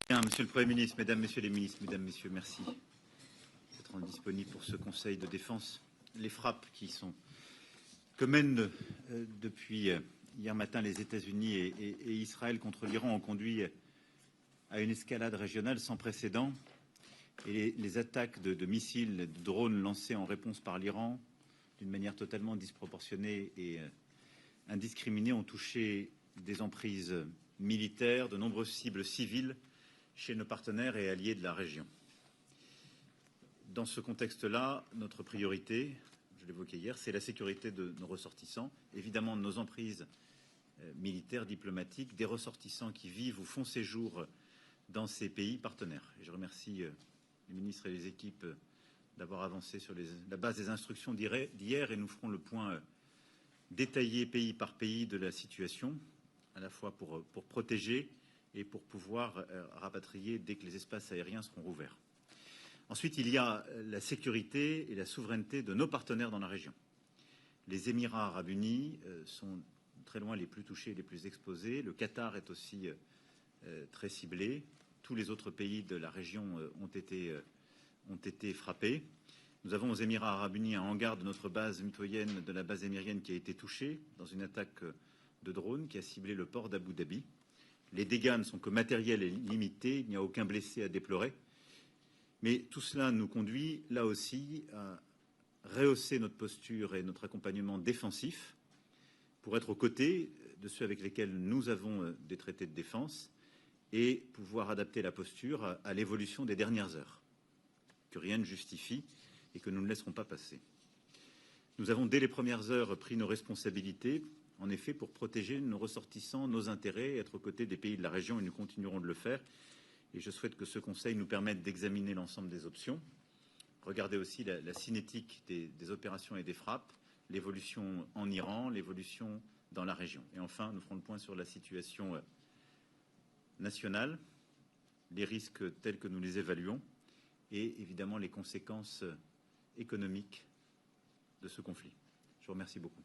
Bien, Monsieur le Premier ministre, Mesdames, Messieurs les ministres, Mesdames, Messieurs, merci d'être disponibles pour ce Conseil de défense. Les frappes que mènent depuis hier matin les États-Unis et Israël contre l'Iran ont conduit à une escalade régionale sans précédent. Et les attaques de missiles, de drones lancés en réponse par l'Iran d'une manière totalement disproportionnée et indiscriminée ont touché des emprises militaires, de nombreuses cibles civiles chez nos partenaires et alliés de la région. Dans ce contexte-là, notre priorité, je l'évoquais hier, c'est la sécurité de nos ressortissants, évidemment de nos emprises militaires, diplomatiques, des ressortissants qui vivent ou font séjour dans ces pays partenaires. Et je remercie les ministres et les équipes d'avoir avancé sur la base des instructions d'hier et nous ferons le point détaillé pays par pays de la situation, à la fois pour protéger et pour pouvoir rapatrier dès que les espaces aériens seront rouverts. Ensuite, il y a la sécurité et la souveraineté de nos partenaires dans la région. Les Émirats arabes unis sont très loin les plus touchés, les plus exposés. Le Qatar est aussi très ciblé. Tous les autres pays de la région ont été frappés. Nous avons aux Émirats arabes unis un hangar de notre base mitoyenne, de la base émirienne, qui a été touché dans une attaque de drone qui a ciblé le port d'Abu Dhabi. Les dégâts ne sont que matériels et limités, il n'y a aucun blessé à déplorer. Mais tout cela nous conduit, là aussi, à rehausser notre posture et notre accompagnement défensif pour être aux côtés de ceux avec lesquels nous avons des traités de défense et pouvoir adapter la posture à l'évolution des dernières heures, que rien ne justifie et que nous ne laisserons pas passer. Nous avons, dès les premières heures, pris nos responsabilités, en effet, pour protéger nos ressortissants, nos intérêts, être aux côtés des pays de la région, et nous continuerons de le faire. Et je souhaite que ce Conseil nous permette d'examiner l'ensemble des options, regarder aussi la cinétique des opérations et des frappes, l'évolution en Iran, l'évolution dans la région. Et enfin, nous ferons le point sur la situation nationale, les risques tels que nous les évaluons et évidemment les conséquences économiques de ce conflit. Je vous remercie beaucoup.